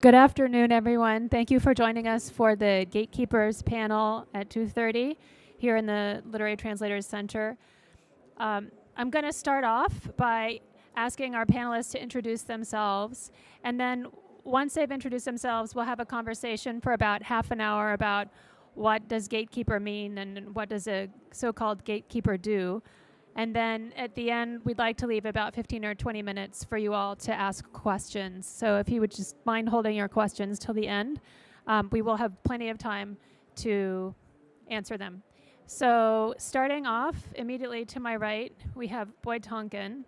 Good afternoon, everyone. Thank you for joining us for the Gatekeepers panel at 2:30 here in the Literary Translators Center. I'm going to start off by asking our panelists to introduce themselves, and then once they've introduced themselves, we'll have a conversation for about half an hour about what does gatekeeper mean and what does a so-called gatekeeper do. And then at the end, we'd like to leave about 15 or 20 minutes for you all to ask questions. So if you would just mind holding your questions till the end, we will have plenty of time to answer them. So starting off, immediately to my right, we have Boyd Tonkin.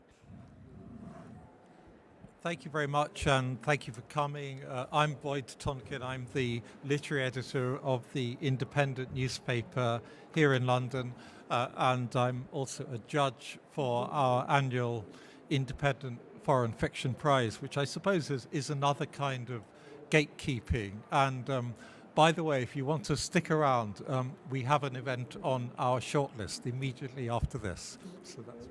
Thank you very much, and thank you for coming. I'm Boyd Tonkin. I'm the literary editor of the independent newspaper here in London, and I'm also a judge for our annual Independent Foreign Fiction Prize, which I suppose is another kind of gatekeeping. And by the way, if you want to stick around, we have an event on our shortlist immediately after this. So that's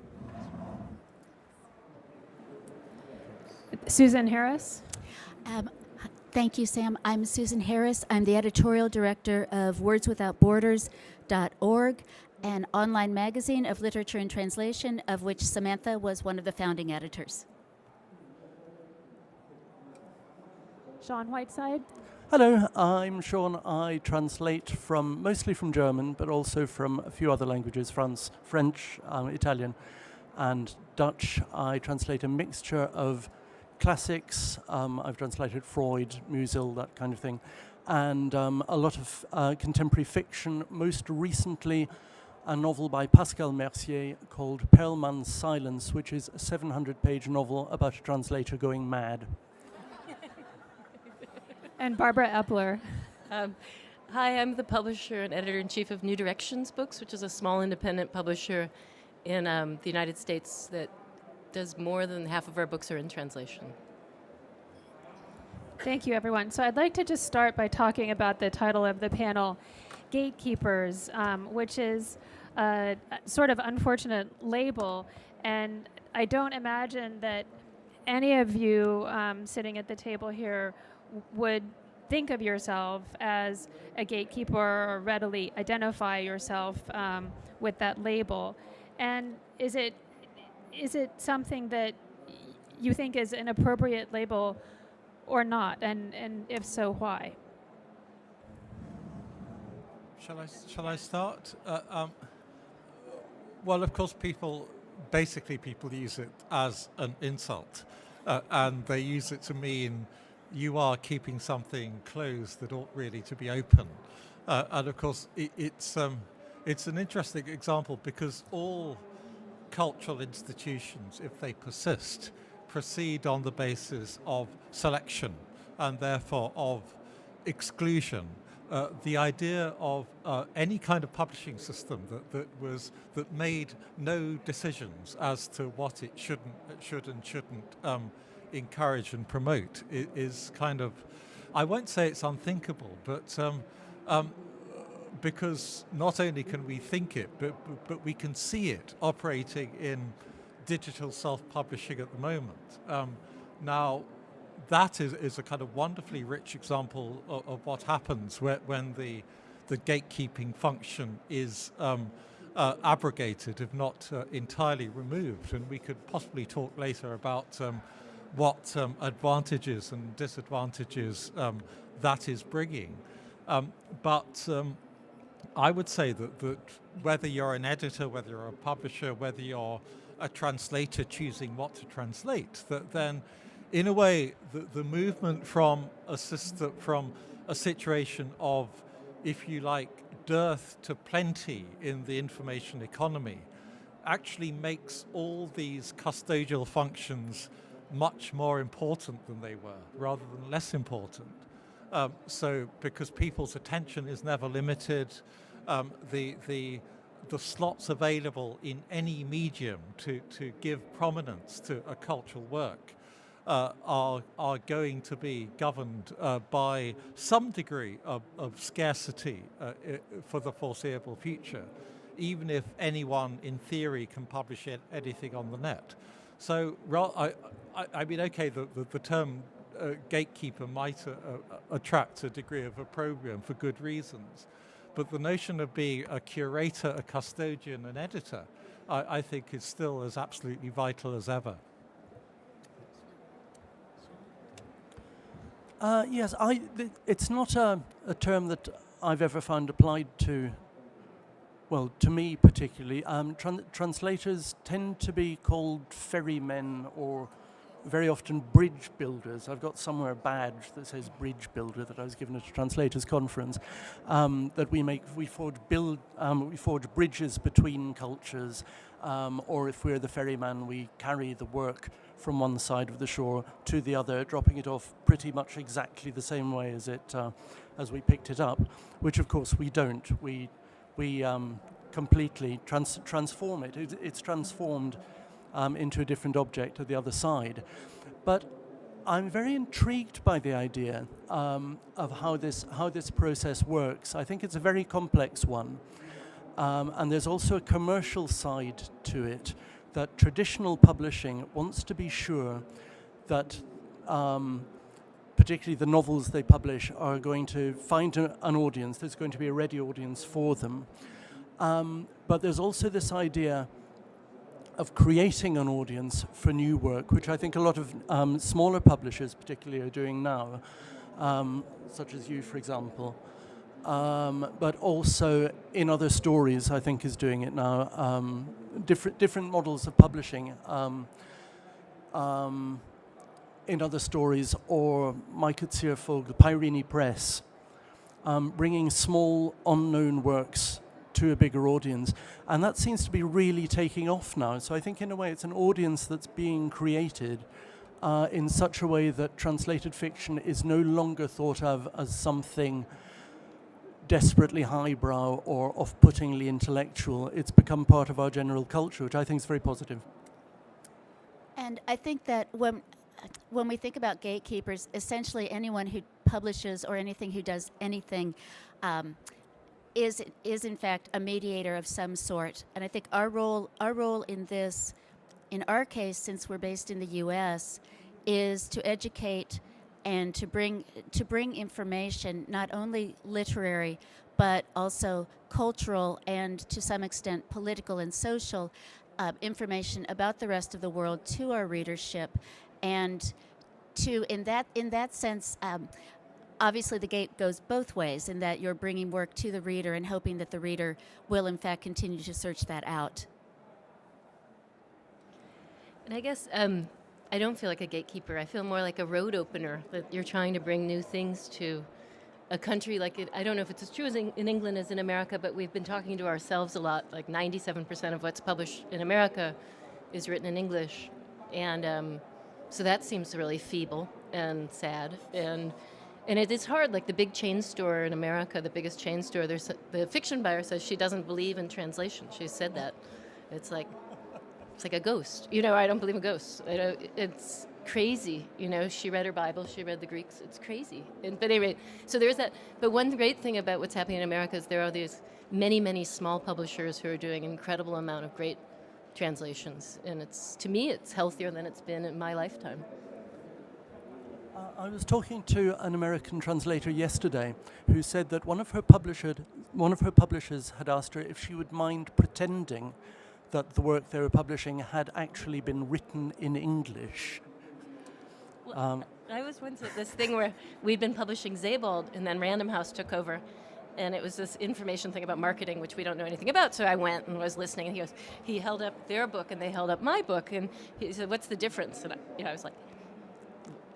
Susan Harris. Thank you, Sam. I'm Susan Harris. I'm the editorial director of wordswithoutborders.org, an online magazine of literature and translation, of which Samantha was one of the founding editors. Sean Whiteside. Hello, I'm Sean. I translate mostly from German, but also from a few other languages, French, Italian, and Dutch. I translate a mixture of classics. I've translated Freud, Musil, that kind of thing, and a lot of contemporary fiction. Most recently, a novel by Pascal Mercier called Perlman's Silence, which is a 700-page novel about a translator going mad. And Barbara Epler. Hi, I'm the publisher and editor-in-chief of New Directions Books, which is a small independent publisher in the United States that does more than half of our books are in translation. Thank you, everyone. So I'd like to just start by talking about the title of the panel, Gatekeepers, which is a sort of unfortunate label. And I don't imagine that any of you sitting at the table here would think of yourself as a gatekeeper or readily identify yourself with that label. And is it something that you think is an appropriate label or not? And if so, why? Shall I start? Well, of course, people use it as an insult, and they use it to mean you are keeping something closed that ought really to be open. And of course, it's an interesting example because all cultural institutions, if they persist, proceed on the basis of selection and therefore of exclusion. The idea of any kind of publishing system that made no decisions as to what it should and shouldn't encourage and promote is kind of, I won't say it's unthinkable, but because not only can we think it, but we can see it operating in digital self-publishing at the moment. Now, that is a kind of wonderfully rich example of what happens when the gatekeeping function is abrogated, if not entirely removed. And we could possibly talk later about what advantages and disadvantages that is bringing. But I would say that whether you're an editor, whether you're a publisher, whether you're a translator choosing what to translate, that then, in a way, the movement from a situation of, if you like, dearth to plenty in the information economy actually makes all these custodial functions much more important than they were, rather than less important. So because people's attention is never limited, the slots available in any medium to give prominence to a cultural work are going to be governed by some degree of scarcity for the foreseeable future, even if anyone in theory can publish anything on the net. So I mean, okay, the term gatekeeper might attract a degree of opprobrium for good reasons. But the notion of being a curator, a custodian, an editor, I think is still as absolutely vital as ever. Yes, it's not a term that I've ever found applied to, well, to me particularly. Translators tend to be called ferrymen or very often bridge builders. I've got somewhere a badge that says bridge builder that I was given at a translators conference. That we forge bridges between cultures, or if we're the ferryman, we carry the work from one side of the shore to the other, dropping it off pretty much exactly the same way as we picked it up, which of course we don't. We completely transform it. It's transformed into a different object at the other side. But I'm very intrigued by the idea of how this process works. I think it's a very complex one. And there's also a commercial side to it, that traditional publishing wants to be sure that particularly the novels they publish are going to find an audience, there's going to be a ready audience for them. But there's also this idea of creating an audience for new work, which I think a lot of smaller publishers particularly are doing now, such as you, for example. But also in other stories, I think is doing it now. Different models of publishing in other stories, or Maikutsia Folk, the Pairini Press, bringing small unknown works to a bigger audience. And that seems to be really taking off now. So I think in a way it's an audience that's being created in such a way that translated fiction is no longer thought of as something desperately highbrow or off-puttingly intellectual. It's become part of our general culture, which I think is very positive. And I think that when we think about gatekeepers, essentially anyone who publishes or anything who does anything is in fact a mediator of some sort. And I think our role in this, in our case, since we're based in the U.S., is to educate and to bring information, not only literary, but also cultural and to some extent political and social information about the rest of the world to our readership, and to in that sense. Obviously, the gate goes both ways in that you're bringing work to the reader and hoping that the reader will, in fact, continue to search that out. And I guess I don't feel like a gatekeeper. I feel more like a road opener, that you're trying to bring new things to a country like it. I don't know if it's as true as in England as in America, but we've been talking to ourselves a lot. Like 97% of what's published in America is written in English. And so that seems really feeble and sad. And it is hard, like the big chain store in America, the biggest chain store, the fiction buyer says she doesn't believe in translation. She said that. It's like a ghost. I don't believe in ghosts. It's crazy. She read her Bible, she read the Greeks. It's crazy. But anyway, so there's that. But one great thing about what's happening in America is there are these many, many small publishers who are doing an incredible amount of great translations. And to me, it's healthier than it's been in my lifetime. I was talking to an American translator yesterday who said that one of her publishers had asked her if she would mind pretending that the work they were publishing had actually been written in English. Well, I was once at this thing where we'd been publishing Zabald, and then Random House took over, and it was this information thing about marketing, which we don't know anything about. So I went and was listening, and he held up their book, and they held up my book, and he said, "What's the difference?" And I was like,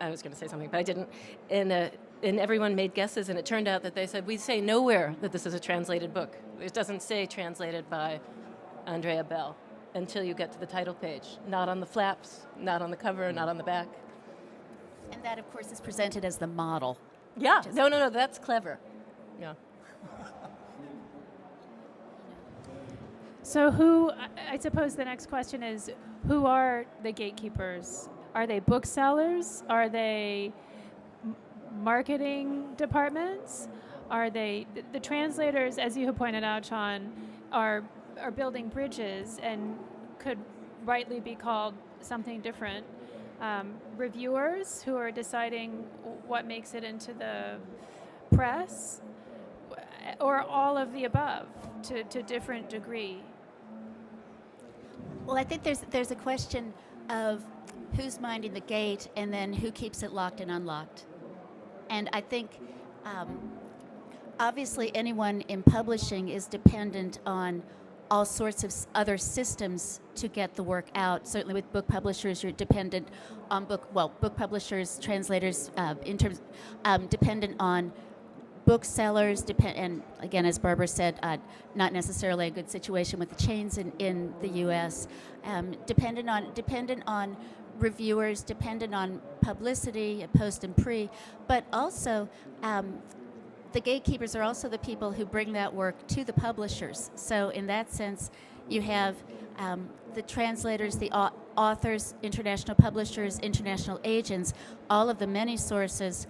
I was going to say something, but I didn't. And everyone made guesses, and it turned out that they said, we say nowhere that this is a translated book. It doesn't say translated by Andrea Bell until you get to the title page. Not on the flaps, not on the cover, not on the back. And that, of course, is presented as the model. Yeah, no, that's clever. Yeah. So I suppose the next question is, who are the gatekeepers? Are they booksellers? Are they marketing departments? Are they the translators, as you have pointed out, Sean, are building bridges and could rightly be called something different. reviewers who are deciding what makes it into the press, or all of the above to different degree? Well, I think there's a question of who's minding the gate and then who keeps it locked and unlocked. And I think obviously anyone in publishing is dependent on all sorts of other systems to get the work out. Certainly with book publishers, you're dependent on book publishers, translators, dependent on booksellers, and again, as Barbara said, not necessarily a good situation with the chains in the U.S. Dependent on reviewers, dependent on publicity, post and pre, but also the gatekeepers are also the people who bring that work to the publishers. So in that sense, you have the translators, the authors, international publishers, international agents, all of the many sources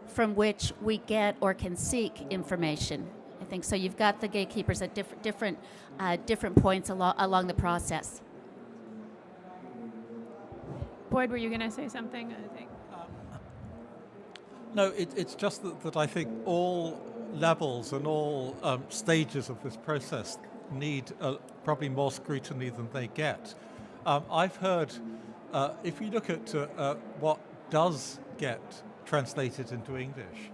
from which we get or can seek information. I think so. You've got the gatekeepers at different points along the process. Boyd, were you going to say something? I think. No, it's just that I think all levels and all stages of this process need probably more scrutiny than they get. I've heard, if you look at what does get translated into English,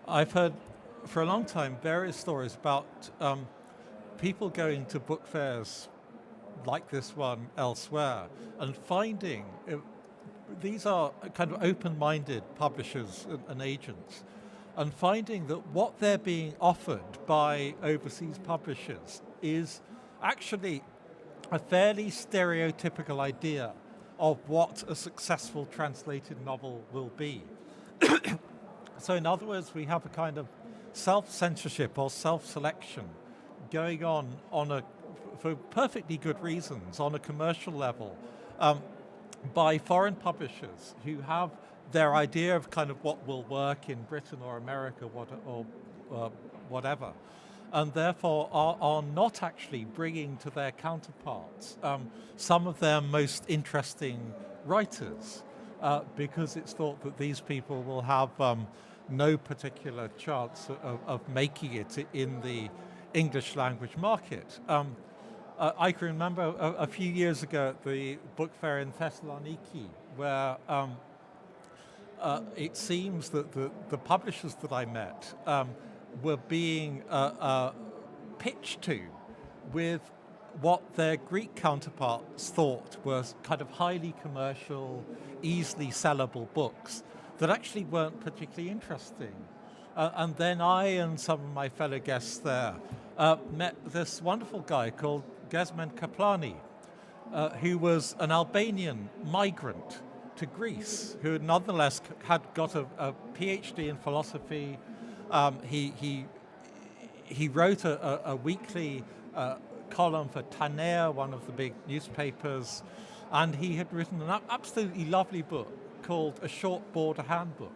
I've heard for a long time various stories about people going to book fairs like this one elsewhere and finding these are kind of open-minded publishers and agents, and finding that what they're being offered by overseas publishers is actually a fairly stereotypical idea of what a successful translated novel will be. So in other words, we have a kind of self-censorship or self-selection going on for perfectly good reasons, on a commercial level, by foreign publishers who have their idea of kind of what will work in Britain or America or whatever, and therefore are not actually bringing to their counterparts some of their most interesting writers, because it's thought that these people will have no particular chance of making it in the English language market. I can remember a few years ago at the book fair in Thessaloniki, where it seems that the publishers that I met were being pitched to with what their Greek counterparts thought were kind of highly commercial, easily sellable books that actually weren't particularly interesting. And then I and some of my fellow guests there met this wonderful guy called Gezmen Kaplani, who was an Albanian migrant to Greece, who nonetheless had got a PhD in philosophy. He wrote a weekly column for Tanea, one of the big newspapers, and he had written an absolutely lovely book called A Short Border Handbook,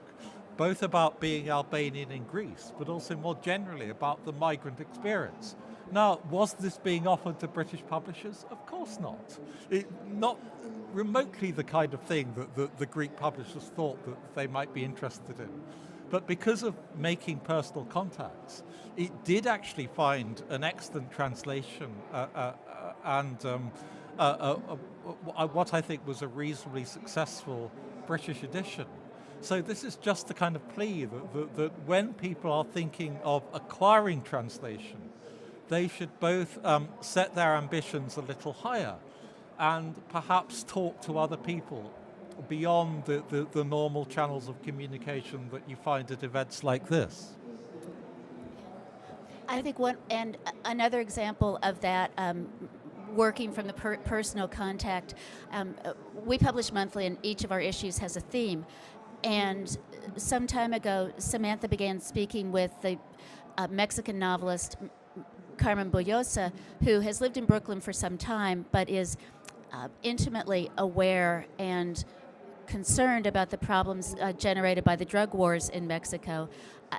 both about being Albanian in Greece, but also more generally about the migrant experience. Now, was this being offered to British publishers? Of course not. Not remotely the kind of thing that the Greek publishers thought that they might be interested in. But because of making personal contacts, it did actually find an excellent translation and what I think was a reasonably successful British edition. So this is just the kind of plea that when people are thinking of acquiring translation, they should both set their ambitions a little higher and perhaps talk to other people beyond the normal channels of communication that you find at events like this. I think another example of that, working from the personal contact, we publish monthly and each of our issues has a theme. And some time ago, Samantha began speaking with the Mexican novelist Carmen Booya, who has lived in Brooklyn for some time, but is intimately aware and concerned about the problems generated by the drug wars in Mexico.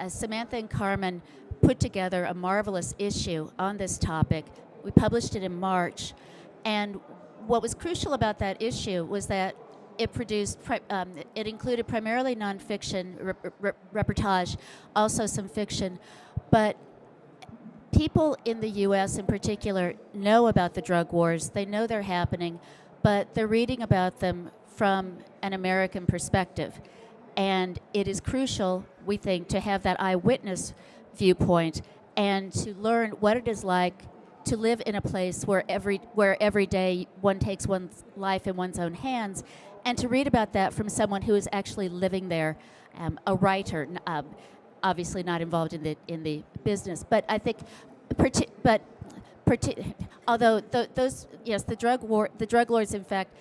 Samantha and Carmen put together a marvelous issue on this topic. We published it in March, and what was crucial about that issue was that it it included primarily nonfiction, reportage, also some fiction, but people in the U.S. in particular know about the drug wars. They know they're happening, but they're reading about them from an American perspective. And it is crucial, we think, to have that eyewitness viewpoint and to learn what it is like to live in a place where every day one takes one's life in one's own hands, and to read about that from someone who is actually living there, a writer, obviously not involved in the business, but I think, although the drug lords in fact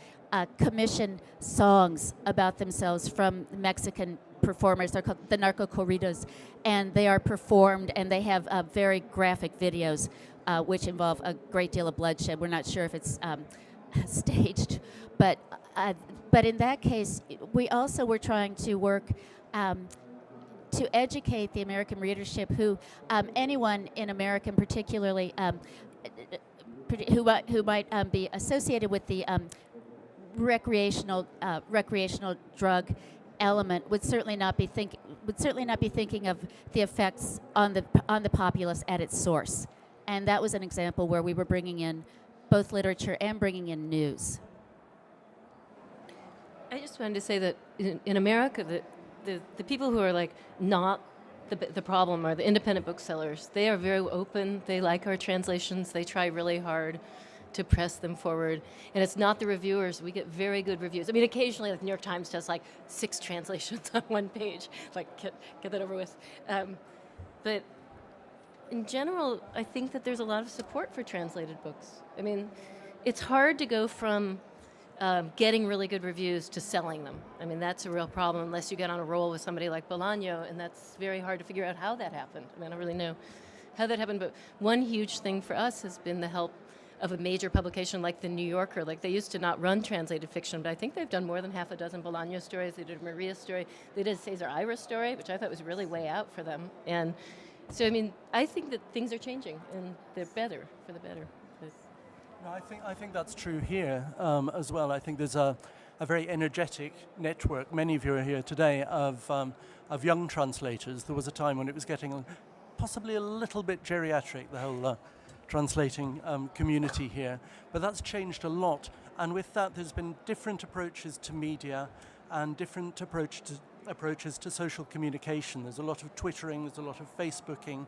commission songs about themselves from Mexican performers. They're called the narco corridos, and they are performed, and they have very graphic videos, which involve a great deal of bloodshed. We're not sure if it's staged, but in that case, we also were trying to work to educate the American readership, who anyone in America, particularly who might be associated with the recreational drug element would certainly not be thinking of the effects on the populace at its source. And that was an example where we were bringing in both literature and bringing in news. I just wanted to say that in America, the people who are like not the problem are the independent booksellers. They are very open. They like our translations. They try really hard to press them forward. And it's not the reviewers. We get very good reviews. I mean, occasionally, like New York Times does like 6 translations on one page. Like, get that over with. But in general, I think that there's a lot of support for translated books. I mean, it's hard to go from getting really good reviews to selling them. I mean, that's a real problem unless you get on a roll with somebody like Bolaño, and that's very hard to figure out how that happened. I mean, I don't really know how that happened, but one huge thing for us has been the help of a major publication like The New Yorker. Like, they used to not run translated fiction, but I think they've done more than half a dozen Bolaño stories. They did a Maria story. They did a Cesar Ira story, which I thought was really way out for them. And so, I mean, I think that things are changing, and they're better, for the better. No, I think that's true here as well. I think there's a very energetic network. Many of you are here today of young translators. There was a time when it was getting possibly a little bit geriatric, the whole translating community here. But that's changed a lot. And with that, there's been different approaches to media and different approaches to social communication. There's a lot of Twittering, there's a lot of Facebooking.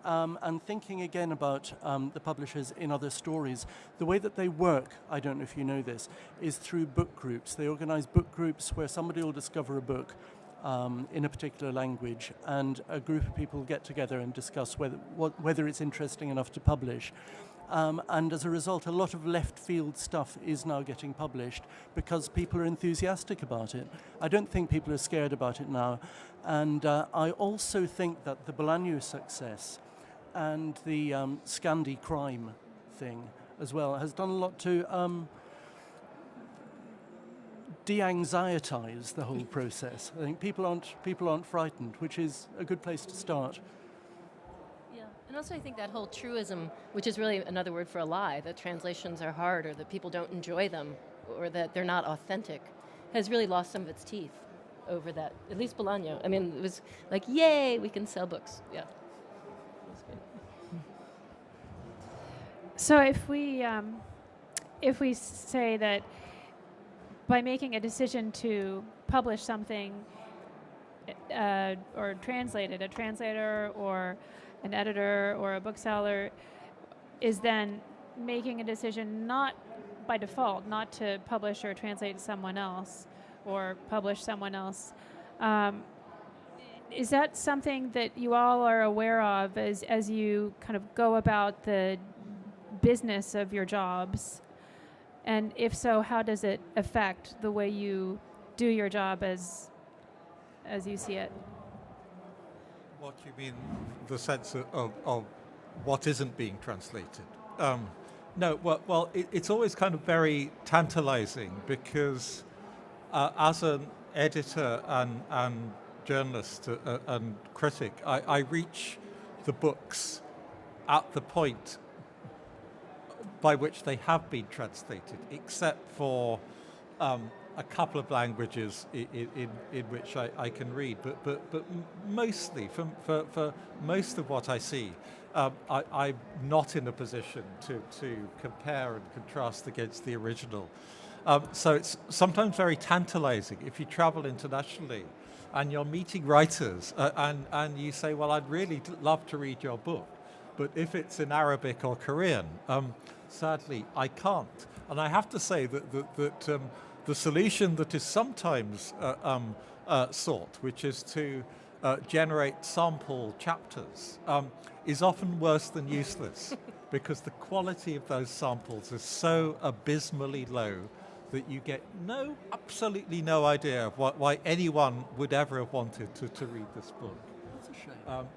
And thinking again about the publishers in other stories. The way that they work, I don't know if you know this, is through book groups. They organize book groups where somebody will discover a book in a particular language, and a group of people get together and discuss whether it's interesting enough to publish. And as a result, a lot of left field stuff is now getting published because people are enthusiastic about it. I don't think people are scared about it now. And I also think that the Bolaño success and the Scandi crime thing as well has done a lot to de-anxietize the whole process. I think people aren't frightened, which is a good place to start. Yeah, and also I think that whole truism, which is really another word for a lie, that translations are hard or that people don't enjoy them or that they're not authentic, has really lost some of its teeth over that. At least Bolaño. I mean, it was like, yay, we can sell books. Yeah. So if we say that by making a decision to publish something or translate it, a translator or an editor or a bookseller is then making a decision not by default not to publish or translate someone else or publish someone else. Is that something that you all are aware of as you kind of go about the business of your jobs? And if so, how does it affect the way you do your job as you see it? What you mean, the sense of what isn't being translated? No, well, it's always kind of very tantalizing because as an editor and journalist and critic, I reach the books at the point by which they have been translated, except for a couple of languages in which I can read, but mostly for most of what I see, I'm not in a position to compare and contrast against the original. So it's sometimes very tantalizing if you travel internationally and you're meeting writers and you say, well, I'd really love to read your book, but if it's in Arabic or Korean, sadly, I can't. And I have to say that the solution that is sometimes sought, which is to generate sample chapters, is often worse than useless because the quality of those samples is so abysmally low that you get absolutely no idea of why anyone would ever have wanted to read this book. That's a shame.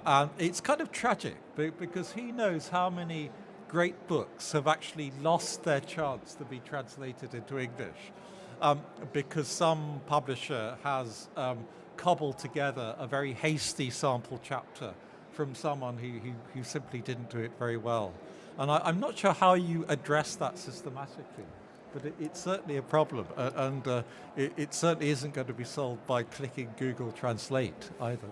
And it's kind of tragic because he knows how many great books have actually lost their chance to be translated into English because some publisher has cobbled together a very hasty sample chapter from someone who simply didn't do it very well. And I'm not sure how you address that systematically, but it's certainly a problem, and it certainly isn't going to be solved by clicking Google Translate either.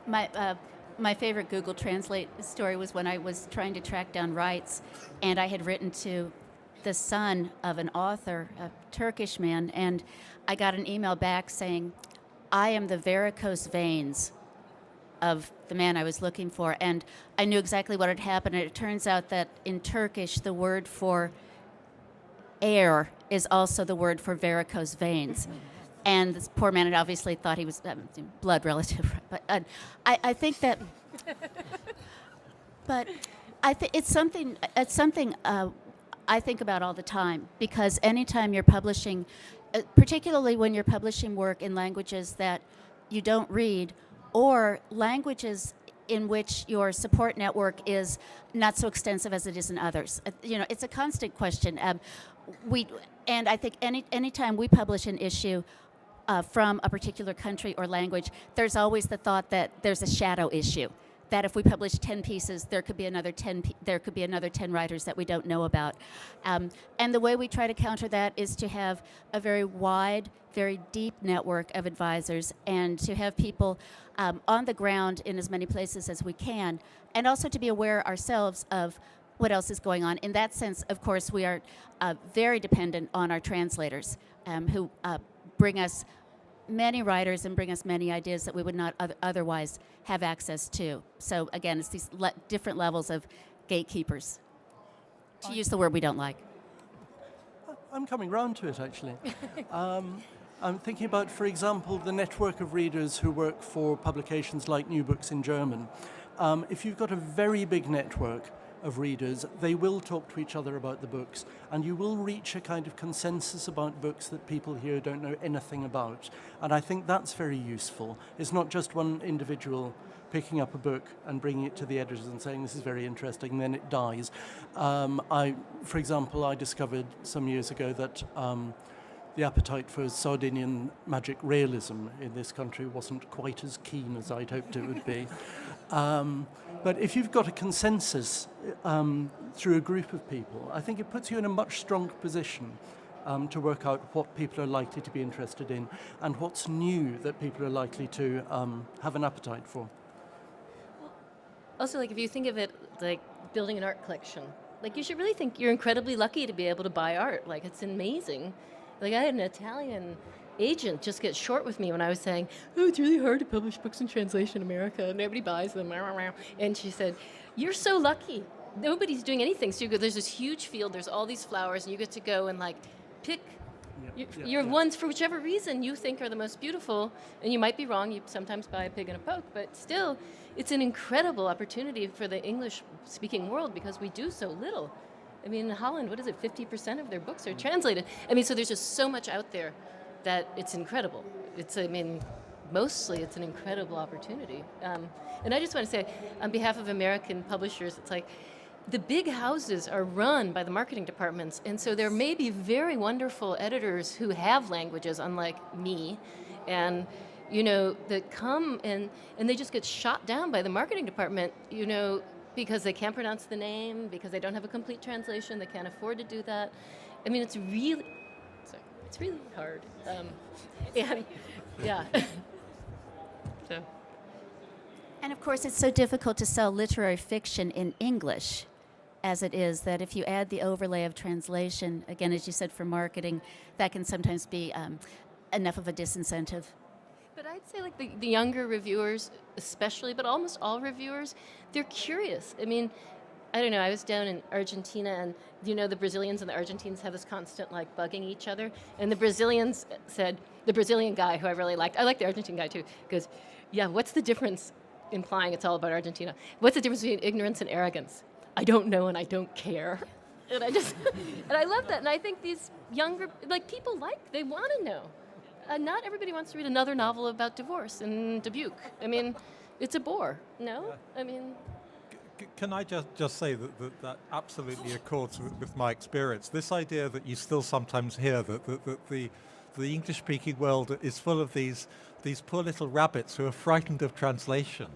My favorite Google Translate story was when I was trying to track down rights, and I had written to the son of an author, a Turkish man, and I got an email back saying, I am the varicose veins of the man I was looking for. And I knew exactly what had happened. And it turns out that in Turkish, the word for air is also the word for varicose veins. And this poor man had obviously thought he was blood relative. But I think that, but it's something I think about all the time, because anytime you're publishing, particularly when you're publishing work in languages that you don't read, or languages in which your support network is not so extensive as it is in others. It's a constant question. And I think anytime we publish an issue from a particular country or language, there's always the thought that there's a shadow issue. That if we publish 10 pieces, there could be another 10 writers that we don't know about. And the way we try to counter that is to have a very wide, very deep network of advisors, and to have people on the ground in as many places as we can, and also to be aware ourselves of what else is going on. In that sense, of course, we are very dependent on our translators who bring us many writers and bring us many ideas that we would not otherwise have access to. So again, it's these different levels of gatekeepers, to use the word we don't like. I'm coming round to it, actually. I'm thinking about, for example, the network of readers who work for publications like New Books in German. If you've got a very big network of readers, they will talk to each other about the books, and you will reach a kind of consensus about books that people here don't know anything about. And I think that's very useful. It's not just one individual picking up a book and bringing it to the editors and saying, this is very interesting, and then it dies. For example, I discovered some years ago that the appetite for Sardinian magic realism in this country wasn't quite as keen as I'd hoped it would be. But if you've got a consensus through a group of people, I think it puts you in a much stronger position to work out what people are likely to be interested in and what's new that people are likely to have an appetite for. Also, if you think of it like building an art collection, you should really think you're incredibly lucky to be able to buy art. It's amazing. I had an Italian agent just get short with me when I was saying, it's really hard to publish books in translation in America. Nobody buys them. And she said, you're so lucky. Nobody's doing anything. So you go, there's this huge field, there's all these flowers, and you get to go and pick your ones for whichever reason you think are the most beautiful. And you might be wrong. You sometimes buy a pig in a poke, but still, it's an incredible opportunity for the English-speaking world because we do so little. In Holland, 50% of their books are translated. So there's just so much out there that it's incredible. Mostly it's an incredible opportunity. And I just want to say, on behalf of American publishers, it's the big houses are run by the marketing departments, and so there may be very wonderful editors who have languages, unlike me, and that come and they just get shot down by the marketing department, because they can't pronounce the name, because they don't have a complete translation, they can't afford to do that. I mean, it's really hard. And yeah. So. And of course, it's so difficult to sell literary fiction in English as it is, that if you add the overlay of translation, again, as you said, for marketing, that can sometimes be enough of a disincentive. But I'd say like the younger reviewers especially, but almost all reviewers, they're curious. I mean, I don't know, I was down in Argentina, and the Brazilians and the Argentines have this constant like bugging each other. And the Brazilians said, the Brazilian guy who I really liked, I like the Argentine guy too, goes, yeah, what's the difference, implying it's all about Argentina, what's the difference between ignorance and arrogance? I don't know and I don't care. And I just, and I love that. And I think these younger, like people they want to know. Not everybody wants to read another novel about divorce in Dubuque. I mean, it's a bore, no? I mean... Can I just say that absolutely accords with my experience. This idea that you still sometimes hear that the English-speaking world is full of these poor little rabbits who are frightened of translation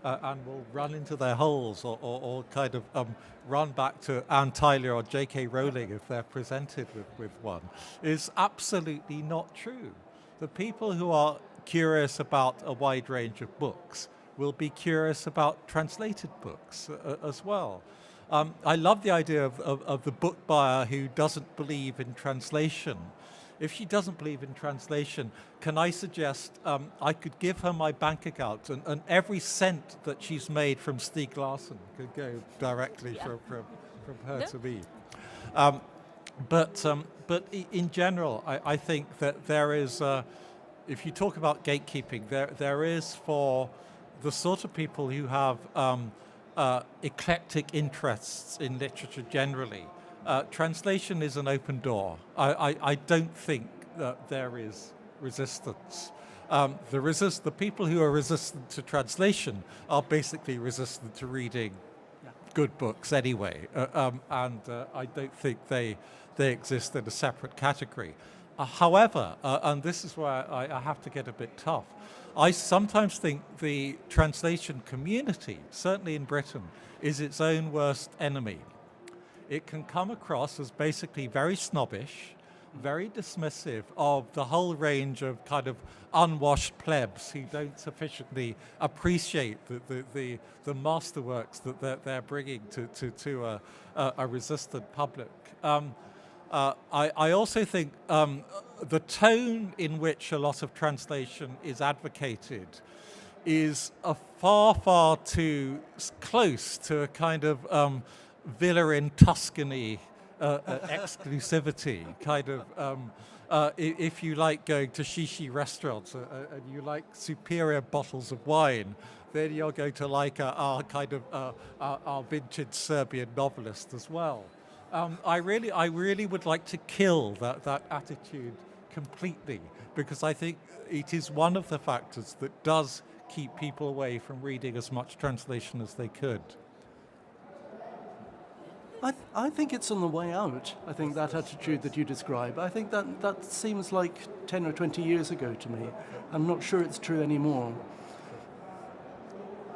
and will run into their holes or kind of run back to Anne Tyler or J.K. Rowling if they're presented with one, is absolutely not true. The people who are curious about a wide range of books will be curious about translated books as well. I love the idea of the book buyer who doesn't believe in translation. If she doesn't believe in translation, can I suggest I could give her my bank account and every cent that she's made from Stieg Larsson could go directly from her to me. But in general, I think that there is, if you talk about gatekeeping, there is for the sort of people who have eclectic interests in literature generally, translation is an open door. I don't think that there is resistance. The people who are resistant to translation are basically resistant to reading good books anyway, and I don't think they exist in a separate category. However, and this is where I have to get a bit tough, I sometimes think the translation community, certainly in Britain, is its own worst enemy. It can come across as basically very snobbish, very dismissive of the whole range of kind of unwashed plebs who don't sufficiently appreciate the masterworks that they're bringing to a resistant public. I also think the tone in which a lot of translation is advocated is far too close to a kind of villa in Tuscany exclusivity, kind of, if you like going to shishi restaurants and you like superior bottles of wine, then you're going to like our kind of our vintage Serbian novelist as well. I really would like to kill that attitude completely, because I think it is one of the factors that does keep people away from reading as much translation as they could. I think it's on the way out. I think that attitude that you describe, I think that seems like 10 or 20 years ago to me. I'm not sure it's true anymore.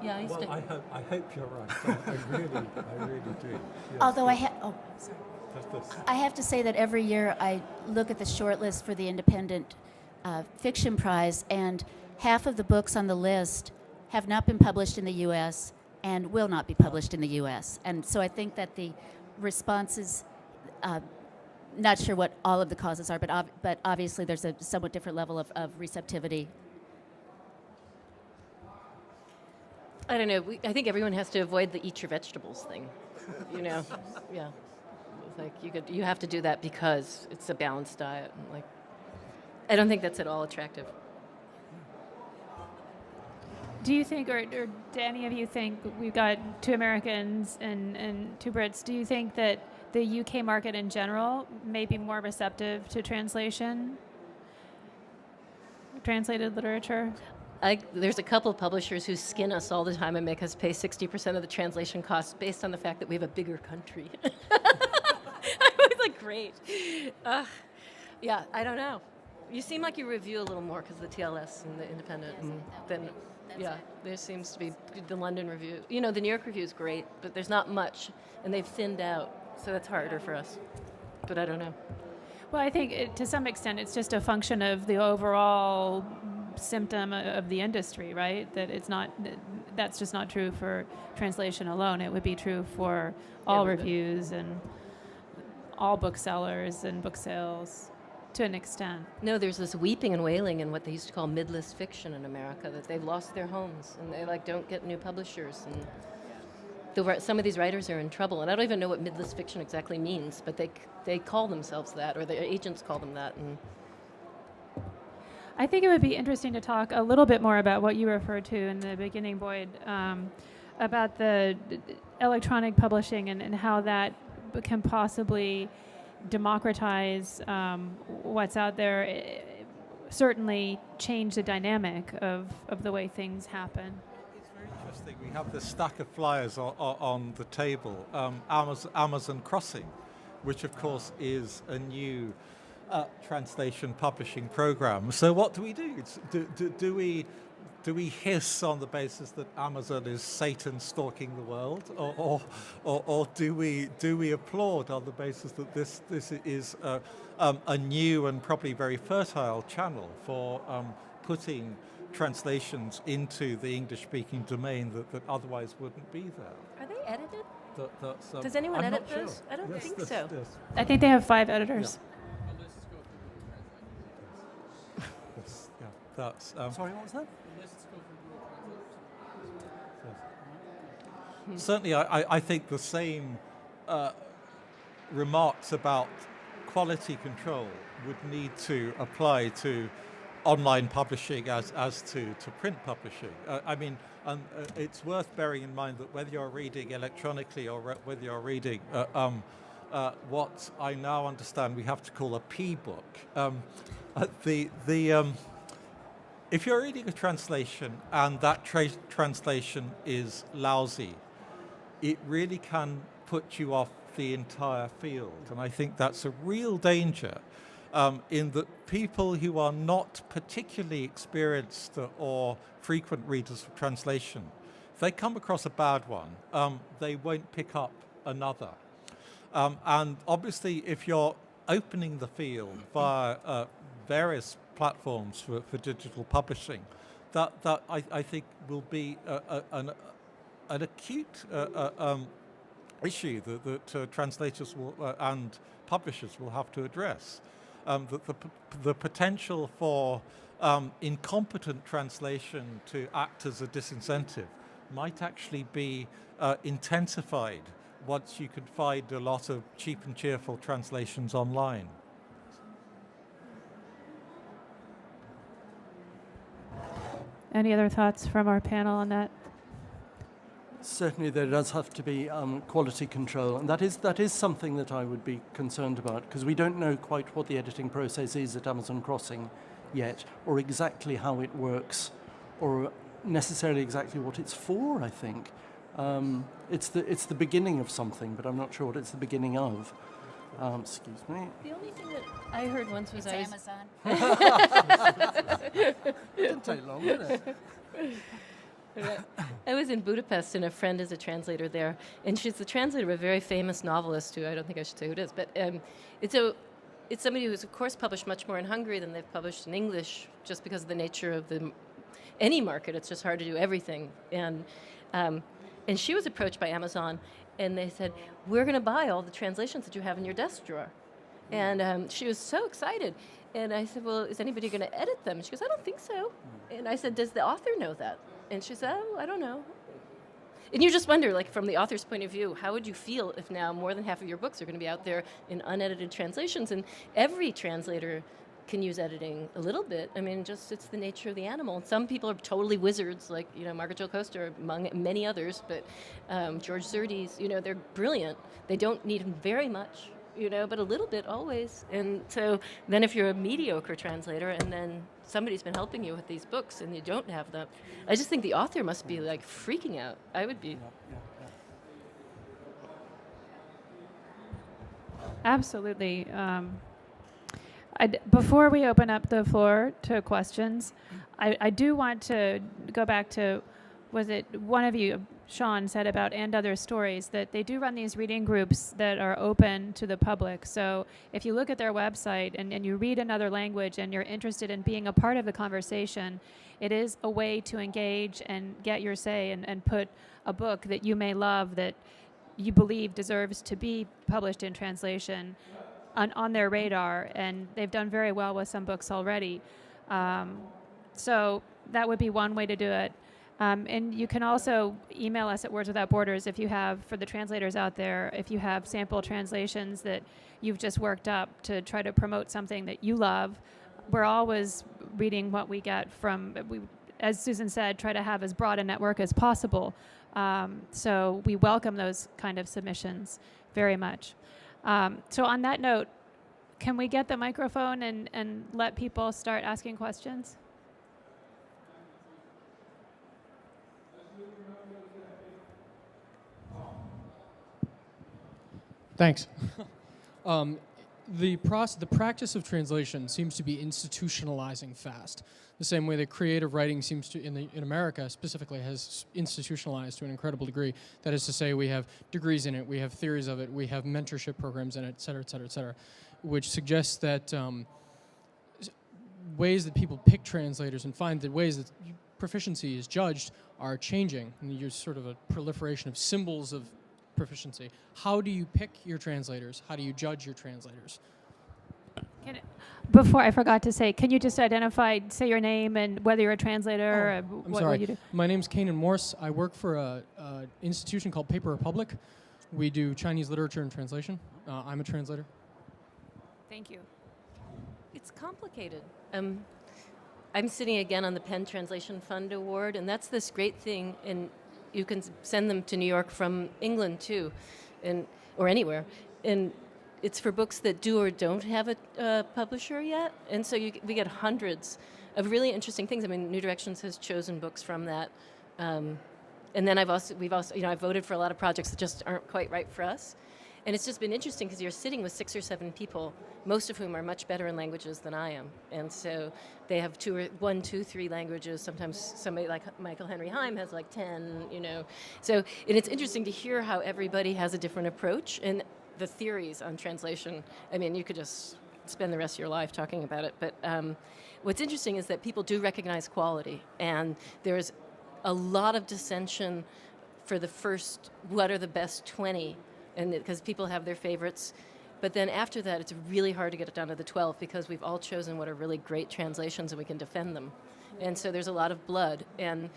Yeah, I hope you're right. I really do. Yes. Although I have to say that every year I look at the shortlist for the Independent Fiction Prize, and half of the books on the list have not been published in the U.S. and will not be published in the U.S. And so I think that the responses, not sure what all of the causes are, but obviously there's a somewhat different level of receptivity. I don't know. I think everyone has to avoid the eat your vegetables thing. Yeah. It's like you have to do that because it's a balanced diet. And like, I don't think that's at all attractive. Do you think, or do any of you think, we've got 2 Americans and 2 Brits, do you think that the UK market in general may be more receptive to translated literature? There's a couple of publishers who skin us all the time and make us pay 60% of the translation costs based on the fact that we have a bigger country. I was like, great. Yeah, I don't know. You seem like you review a little more because of the TLS and the Independent. There seems to be the London Review. The New York Review is great, but there's not much, and they've thinned out, so that's harder for us. But I don't know. Well, I think to some extent it's just a function of the overall symptom of the industry, right? That it's not, that's just not true for translation alone. It would be true for all reviews and all booksellers and book sales to an extent. No, there's this weeping and wailing in what they used to call midlist fiction in America, that they've lost their homes and they don't get new publishers, and some of these writers are in trouble. And I don't even know what midlist fiction exactly means, but they call themselves that, or their agents call them that. And I think it would be interesting to talk a little bit more about what you referred to in the beginning, Boyd, about the electronic publishing and how that can possibly democratize what's out there, certainly change the dynamic of the way things happen. It's very interesting. We have this stack of flyers on the table, Amazon Crossing, which of course is a new translation publishing program. So what do we do? Do we hiss on the basis that Amazon is Satan stalking the world, or do we applaud on the basis that this is a new and probably very fertile channel for putting translations into the English-speaking domain that otherwise wouldn't be there? are they edited? That's, Does anyone I'm edit not those? sure. I don't Yes, think yes, so. yes. I think they have 5 editors. Yes, yeah, that's Sorry, what was that? certainly. I think the same remarks about quality control would need to apply to online publishing as to print publishing. It's worth bearing in mind that whether you're reading electronically or whether you're reading what I now understand we have to call a P-book, if you're reading a translation and that translation is lousy, it really can put you off the entire field. And I think that's a real danger, in that people who are not particularly experienced or frequent readers of translation, if they come across a bad one, they won't pick up another. And obviously, if you're opening the field via various platforms for digital publishing, that I think will be an acute issue that translators and publishers will have to address. The potential for incompetent translation to act as a disincentive might actually be intensified once you could find a lot of cheap and cheerful translations online. Any other thoughts from our panel on that? Certainly there does have to be quality control, and that is something that I would be concerned about, because we don't know quite what the editing process is at Amazon Crossing yet, or exactly how it works, or necessarily exactly what it's for, I think. It's the beginning of something, but I'm not sure what it's the beginning of. Excuse me. The only thing that I heard once was It's Amazon. It didn't take long, did it? I was in Budapest, and a friend is a translator there, and she's the translator of a very famous novelist who I don't think I should say who it is, but it's somebody who's of course published much more in Hungary than they've published in English, just because of the nature of any market. It's just hard to do everything, and she was approached by Amazon, and they said, "We're going to buy all the translations that you have in your desk drawer," and she was so excited. And I said, "Well, is anybody going to edit them?" She goes, "I don't think so." And I said, "Does the author know that?" And she said, "Oh, I don't know." And you just wonder, like, from the author's point of view, how would you feel if now more than half of your books are going to be out there in unedited translations? And every translator can use editing a little bit. I mean, just it's the nature of the animal. And some people are totally wizards, like, Margaret Jo Coaster, among many others, but George Zerdes, they're brilliant. They don't need very much, but a little bit always. And so then if you're a mediocre translator and then somebody's been helping you with these books and you don't have them, I just think the author must be like freaking out. I would be. Absolutely. Before we open up the floor to questions, I do want to go back to was it one of you, Sean, said about And Other Stories, that they do run these reading groups that are open to the public. So if you look at their website and you read another language and you're interested in being a part of the conversation, it is a way to engage and get your say and put a book that you may love that you believe deserves to be published in translation on their radar. And they've done very well with some books already. So that would be one way to do it. And you can also email us at Words Without Borders if you have, for the translators out there, if you have sample translations that you've just worked up to try to promote something that you love. We're always reading what we get from, as Susan said, try to have as broad a network as possible. So we welcome those kind of submissions very much. So on that note, can we get the microphone and let people start asking questions? Thanks. The practice of translation seems to be institutionalizing fast. The same way that creative writing seems to, in America specifically, has institutionalized to an incredible degree. That is to say, we have degrees in it, we have theories of it, we have mentorship programs in it, et cetera, et cetera, et cetera, which suggests that ways that people pick translators and find that ways that proficiency is judged are changing. And there's sort of a proliferation of symbols of proficiency. How do you pick your translators? How do you judge your translators? Before I forgot to say, can you just identify, say your name and whether you're a translator? I'm what sorry. you do? My name's Kanan Morse. I work for an institution called Paper Republic. We do Chinese literature and translation. I'm a translator. Thank you. It's complicated. I'm sitting again on the Penn Translation Fund Award, and that's this great thing, and you can send them to New York from England too, or anywhere, and it's for books that do or don't have a publisher yet, and so we get hundreds of really interesting things. I mean, New Directions has chosen books from that, and then we've also, I've voted for a lot of projects that just aren't quite right for us. And it's just been interesting because you're sitting with 6 or 7 people, most of whom are much better in languages than I am. And so they have 1, 2, 3 languages. Sometimes somebody like Michael Henry Heim has like 10, So, and it's interesting to hear how everybody has a different approach. And the theories on translation, I mean, you could just spend the rest of your life talking about it. But what's interesting is that people do recognize quality. And there's a lot of dissension for the first, what are the best 20? And because people have their favorites. But then after that, it's really hard to get it down to the 12 because we've all chosen what are really great translations and we can defend them. And so there's a lot of blood. And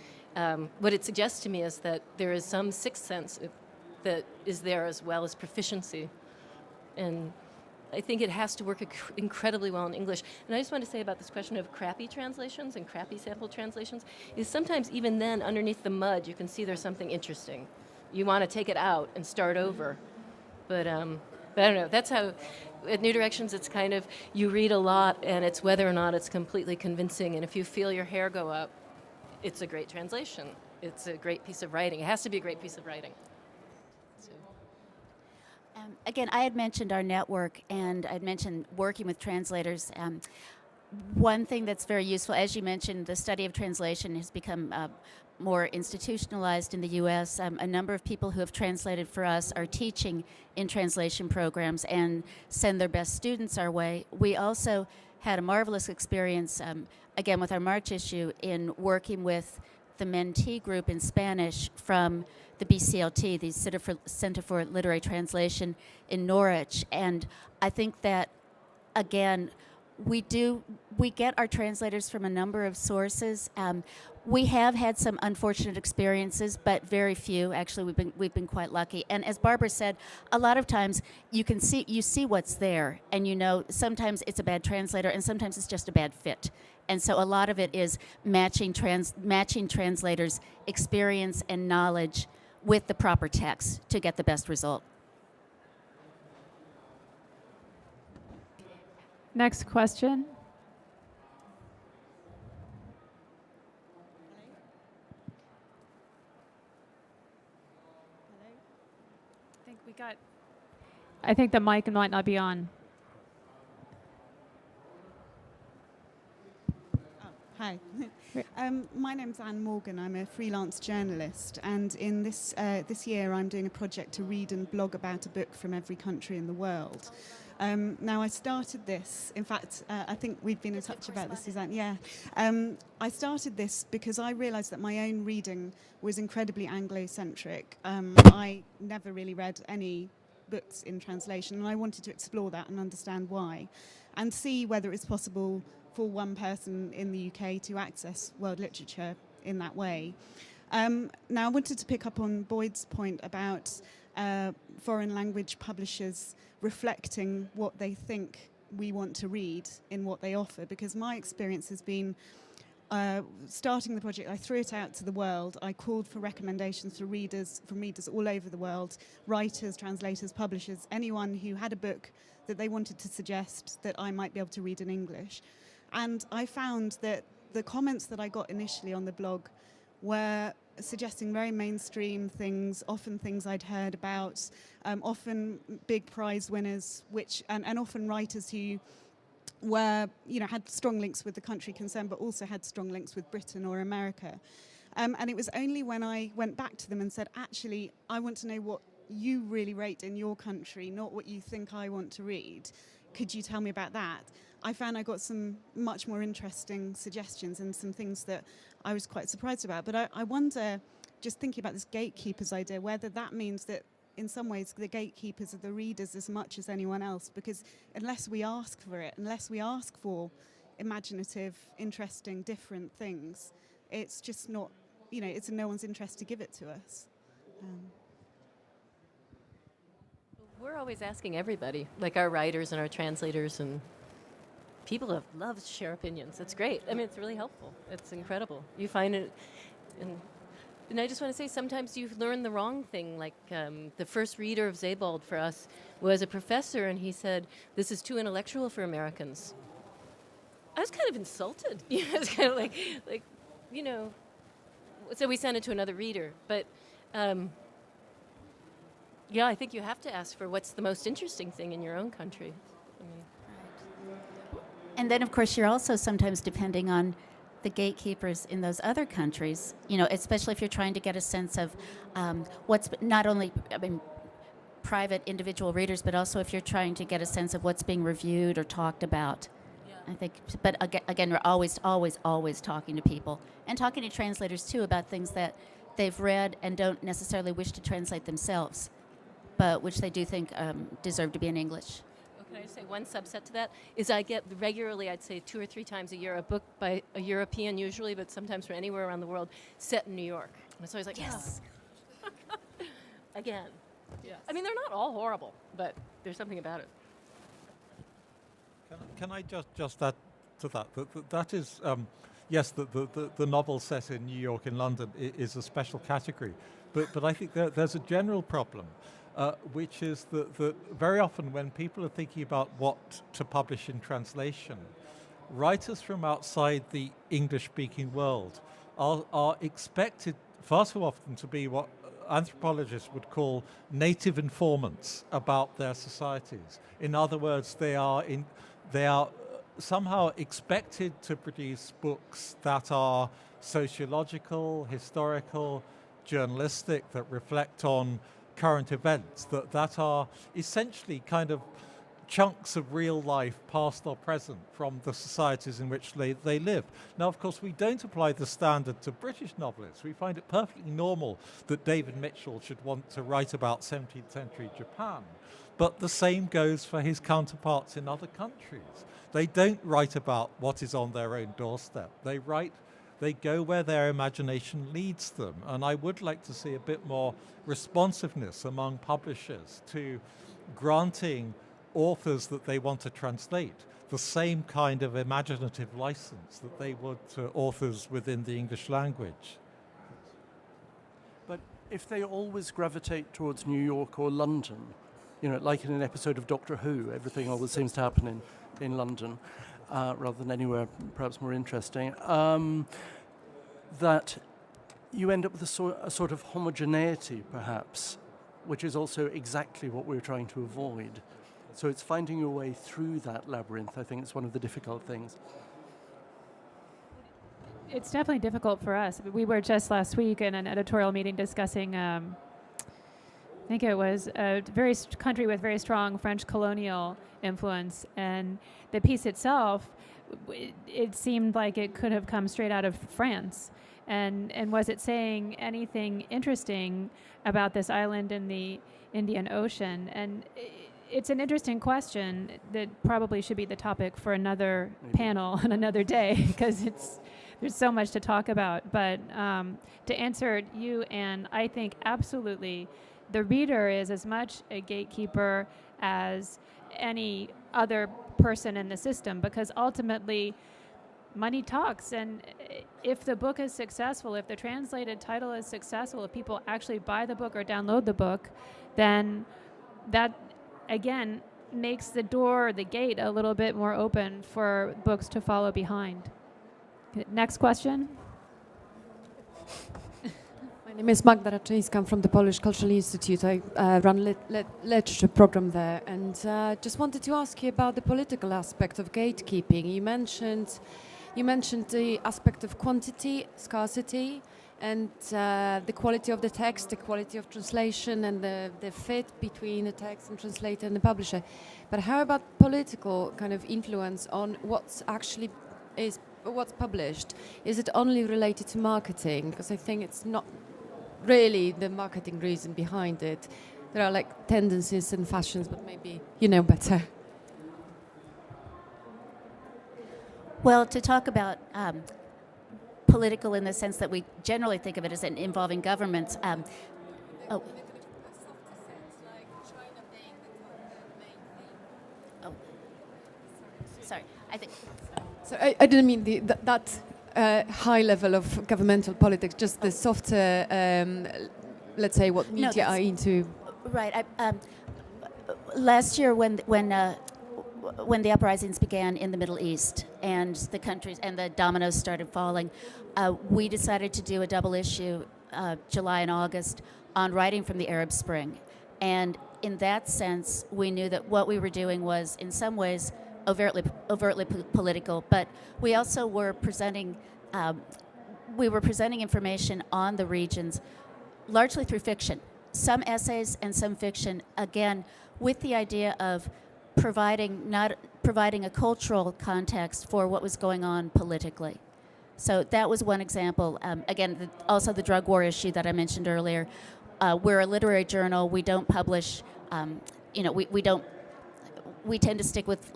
what it suggests to me is that there is some sixth sense that is there as well as proficiency. And I think it has to work incredibly well in English. And I just want to say about this question of crappy translations and crappy sample translations is sometimes even then underneath the mud you can see there's something interesting. You want to take it out and start over. But I don't know. That's how, at New Directions, it's kind of, you read a lot, and it's whether or not it's completely convincing. And if you feel your hair go up, it's a great translation. It's a great piece of writing. It has to be a great piece of writing. So. Again, I had mentioned our network, and I'd mentioned working with translators. One thing that's very useful, as you mentioned, the study of translation has become more institutionalized in the U.S. A number of people who have translated for us are teaching in translation programs and send their best students our way. We also had a marvelous experience, again with our March issue, in working with the mentee group in Spanish from the BCLT, the Center for Literary Translation in Norwich. And I think that, again, we get our translators from a number of sources. We have had some unfortunate experiences, but very few. Actually, we've been quite lucky. And as Barbara said, a lot of times you see what's there, and sometimes it's a bad translator, and sometimes it's just a bad fit. And so a lot of it is matching translators' experience and knowledge with the proper text to get the best result. Next question. I think the mic might not be on. Hi, Hi. My name's Anne Morgan. I'm a freelance journalist, and in this year I'm doing a project to read and blog about a book from every country in the world. Now I started this, in fact, I think we've been in touch about this, Suzanne. Yeah. I started this because I realised that my own reading was incredibly Anglo-centric. I never really read any books in translation, and I wanted to explore that and understand why, and see whether it's possible for one person in the UK to access world literature in that way. Now, I wanted to pick up on Boyd's point about foreign language publishers reflecting what they think we want to read in what they offer, because my experience has been starting the project, I threw it out to the world. I called for recommendations from readers all over the world, writers, translators, publishers, anyone who had a book that they wanted to suggest that I might be able to read in English. And I found that the comments that I got initially on the blog were suggesting very mainstream things, often things I'd heard about, often big prize winners, and often writers who were, had strong links with the country concerned, but also had strong links with Britain or America. And it was only when I went back to them and said, actually, I want to know what you really rate in your country, not what you think I want to read. Could you tell me about that? I found I got some much more interesting suggestions and some things that I was quite surprised about. But I wonder, just thinking about this gatekeepers idea, whether that means that in some ways the gatekeepers are the readers as much as anyone else, because unless we ask for it, unless we ask for imaginative, interesting, different things, it's just not, it's in no one's interest to give it to us. We're always asking everybody, like our writers and our translators, and people have loved to share opinions. It's great. I mean, it's really helpful. It's incredible. You find it, and I just want to say, sometimes you learn the wrong thing. Like the first reader of Sebald for us was a professor, and he said, "This is too intellectual for Americans." I was kind of insulted. It's kind of like, So we sent it to another reader, but. Yeah, I think you have to ask for what's the most interesting thing in your own country. And then, of course, you're also sometimes depending on the gatekeepers in those other countries, especially if you're trying to get a sense of what's not only, private individual readers, but also if you're trying to get a sense of what's being reviewed or talked about. Yeah. I think, but again, we're always talking to people and talking to translators, too, about things that they've read and don't necessarily wish to translate themselves, but which they do think deserve to be in English. Can I say one subset to that? Is I get regularly, I'd say 2 or 3 times a year, a book by a European usually, but sometimes from anywhere around the world, set in New York. And it's always like, yes. Oh. Again. Yes. I mean, they're not all horrible, but there's something about it. Can I just add to that? That is, yes, the novel set in New York and London is a special category, but I think there's a general problem. Which is that very often when people are thinking about what to publish in translation, writers from outside the English-speaking world are expected far too often to be what anthropologists would call native informants about their societies. In other words, they are somehow expected to produce books that are sociological, historical, journalistic, that reflect on current events, that are essentially kind of chunks of real life, past or present, from the societies in which they live. Now, of course, we don't apply the standard to British novelists. We find it perfectly normal that David Mitchell should want to write about 17th century Japan. But the same goes for his counterparts in other countries. They don't write about what is on their own doorstep. They go where their imagination leads them. And I would like to see a bit more responsiveness among publishers to granting authors that they want to translate the same kind of imaginative license that they would to authors within the English language. But if they always gravitate towards New York or London, like in an episode of Doctor Who, everything always seems to happen in London, rather than anywhere perhaps more interesting, that you end up with a sort of homogeneity, perhaps, which is also exactly what we're trying to avoid. So it's finding your way through that labyrinth. I think it's one of the difficult things. it's definitely difficult for us. We were just last week in an editorial meeting discussing, I think it was a country with very strong French colonial influence, and the piece itself, it seemed like it could have come straight out of France. And was it saying anything interesting about this island in the Indian Ocean? And it's an interesting question that probably should be the topic for another panel on another day, because there's so much to talk about. But to answer you, Anne, I think absolutely the reader is as much a gatekeeper as any other person in the system, because ultimately money talks. And if the book is successful, if the translated title is successful, if people actually buy the book or download the book, then that again makes the door, the gate, a little bit more open for books to follow behind. Next question. My name is Magda Raczyńska. I'm from the Polish Cultural Institute. I run literature program there, and just wanted to ask you about the political aspect of gatekeeping. You mentioned the aspect of quantity, scarcity, and the quality of the text, the quality of translation, and the fit between the text and translator and the publisher. But how about political kind of influence on what's published? Is it only related to marketing? Because I think it's not really the marketing reason behind it. There are like tendencies and fashions, but maybe you know better. Well, to talk about political in the sense that we generally think of it as involving governments. Sorry. I think. So I didn't mean that high level of governmental politics, just the softer, let's say, what media are into. Right. Last year, when the uprisings began in the Middle East and the countries and the dominoes started falling, we decided to do a double issue, July and August, on writing from the Arab Spring. And in that sense, we knew that what we were doing was, in some ways, overtly political, but we also were presenting information on the regions largely through fiction, some essays and some fiction, again, with the idea of providing a cultural context for what was going on politically. So that was one example. Again, also the drug war issue that I mentioned earlier. We're a literary journal. We don't publish. We tend to stick with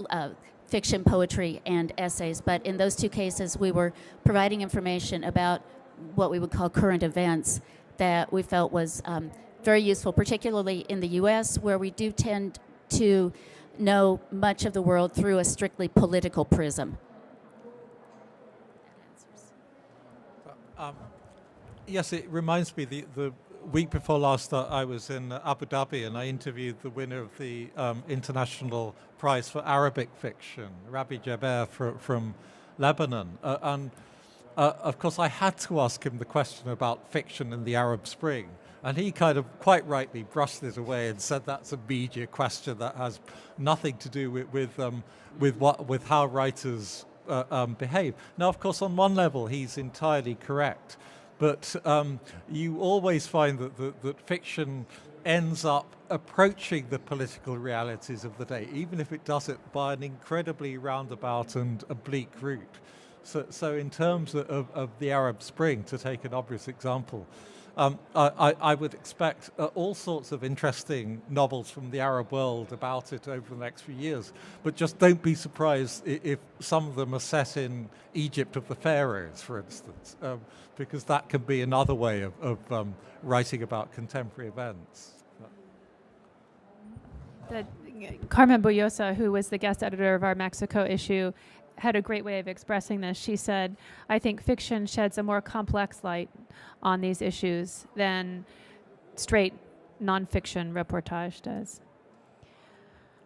fiction, poetry, and essays. But in those two cases, we were providing information about what we would call current events that we felt was very useful, particularly in the U.S., where we do tend to know much of the world through a strictly political prism. Yes, it reminds me, the week before last I was in Abu Dhabi and I interviewed the winner of the International Prize for Arabic Fiction, Rabi Jaber from Lebanon. Of course, I had to ask him the question about fiction in the Arab Spring. And he kind of quite rightly brushed it away and said that's a media question that has nothing to do with how writers behave. Now, of course, on one level, he's entirely correct. But you always find that fiction ends up approaching the political realities of the day, even if it does it by an incredibly roundabout and oblique route. So in terms of the Arab Spring, to take an obvious example, I would expect all sorts of interesting novels from the Arab world about it over the next few years. But just don't be surprised if some of them are set in Egypt of the pharaohs, for instance, because that can be another way of writing about contemporary events. Carmen Booya, who was the guest editor of our Mexico issue, had a great way of expressing this. She said, I think fiction sheds a more complex light on these issues than straight nonfiction reportage does.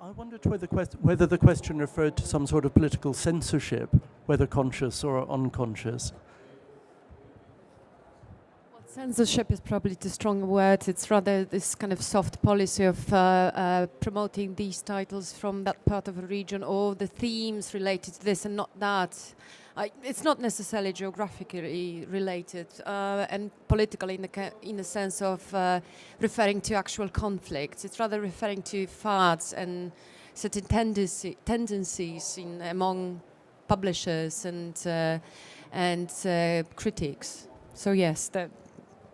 I wondered whether the question referred to some sort of political censorship, whether conscious or unconscious. Censorship is probably too strong a word. It's rather this kind of soft policy of promoting these titles from that part of a region, or the themes related to this and not that. It's not necessarily geographically related and political in the sense of referring to actual conflicts. It's rather referring to fads and certain tendencies among publishers and critics. So yes,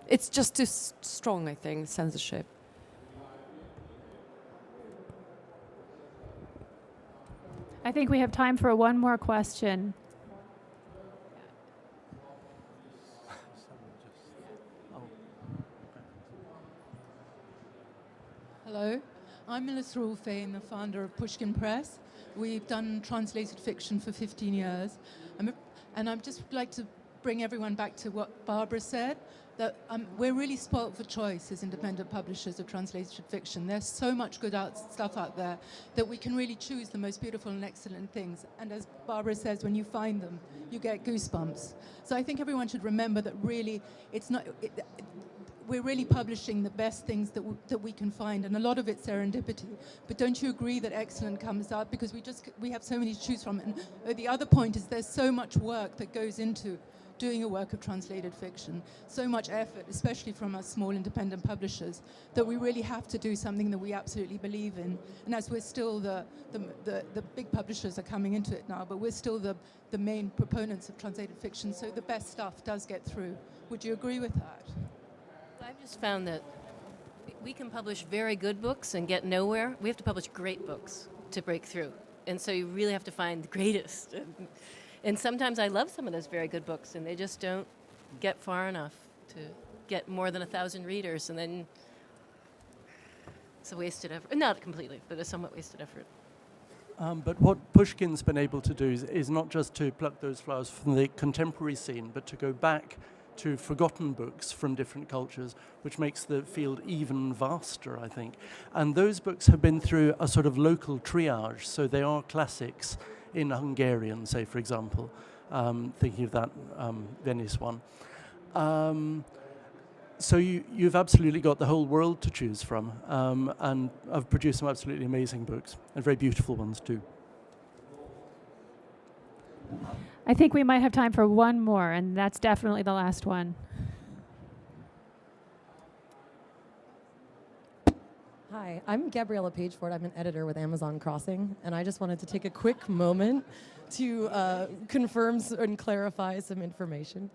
it's just too strong, I think, censorship. I think we have time for one more question. Hello, I'm Melissa Rolfe, the founder of Pushkin Press. We've done translated fiction for 15 years. And I'd just like to bring everyone back to what Barbara said, that we're really spoilt for choice as independent publishers of translated fiction. There's so much good stuff out there that we can really choose the most beautiful and excellent things. And as Barbara says, when you find them, you get goosebumps. So I think everyone should remember that really we're really publishing the best things that we can find, and a lot of it's serendipity. But don't you agree that excellent comes up because we have so many to choose from? And the other point is there's so much work that goes into doing a work of translated fiction, so much effort, especially from us small independent publishers, that we really have to do something that we absolutely believe in. And as we're still the big publishers are coming into it now, but we're still the main proponents of translated fiction, so the best stuff does get through. Would you agree with that? I've just found that we can publish very good books and get nowhere. We have to publish great books to break through. And so you really have to find the greatest. And sometimes I love some of those very good books, and they just don't get far enough to get more than 1,000 readers, and then it's a wasted effort. Not completely, but a somewhat wasted effort. But what Pushkin's been able to do is not just to pluck those flowers from the contemporary scene, but to go back to forgotten books from different cultures, which makes the field even vaster, I think. And those books have been through a sort of local triage, so they are classics in Hungarian, say, for example, thinking of that Venice one. So you've absolutely got the whole world to choose from, and I've produced some absolutely amazing books, and very beautiful ones too. I think we might have time for one more, and that's definitely the last one. Hi, I'm Gabriella Pageford. I'm an editor with Amazon Crossing, and I just wanted to take a quick moment to confirm and clarify some information.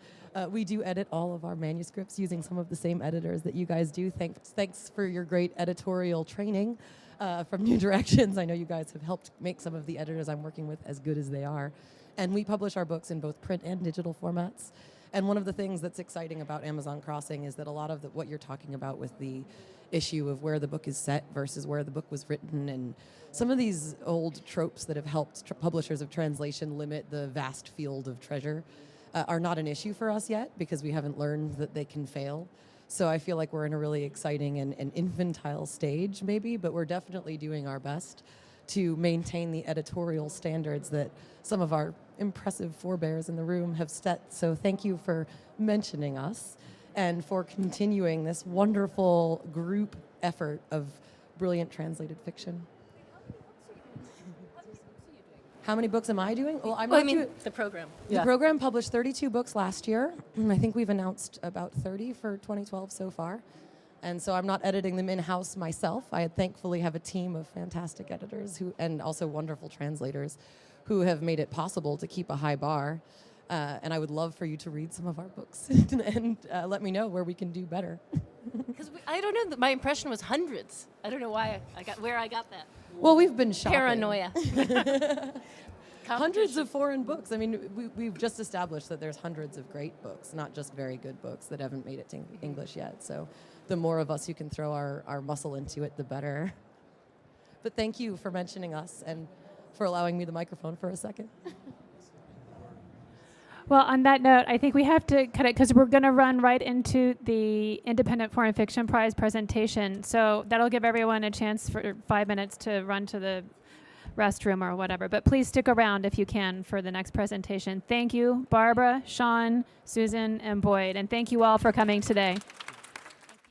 We do edit all of our manuscripts using some of the same editors that you guys do. Thanks for your great editorial training from New Directions. I know you guys have helped make some of the editors I'm working with as good as they are. And we publish our books in both print and digital formats. And one of the things that's exciting about Amazon Crossing is that a lot of what you're talking about with the issue of where the book is set versus where the book was written, and some of these old tropes that have helped publishers of translation limit the vast field of treasure are not an issue for us yet because we haven't learned that they can fail. So I feel like we're in a really exciting and infantile stage maybe, but we're definitely doing our best to maintain the editorial standards that some of our impressive forebears in the room have set. So thank you for mentioning us and for continuing this wonderful group effort of brilliant translated fiction. How many books am I doing? Well, the program. The program published 32 books last year. I think we've announced about 30 for 2012 so far. And so I'm not editing them in-house myself. I thankfully have a team of fantastic editors and also wonderful translators who have made it possible to keep a high bar. And I would love for you to read some of our books and let me know where we can do better. Because I don't know, my impression was hundreds. I don't know why I got that. Well, we've been shopping. Paranoia. Hundreds of foreign books. I mean, we've just established that there's hundreds of great books, not just very good books that haven't made it to English yet. So the more of us who can throw our muscle into it, the better. But thank you for mentioning us and for allowing me the microphone for a second. Well, on that note, I think we have to cut it because we're going to run right into the Independent Foreign Fiction Prize presentation. So that'll give everyone a chance for 5 minutes to run to the restroom or whatever. But please stick around if you can for the next presentation. Thank you, Barbara, Sean, Susan, and Boyd. And thank you all for coming today.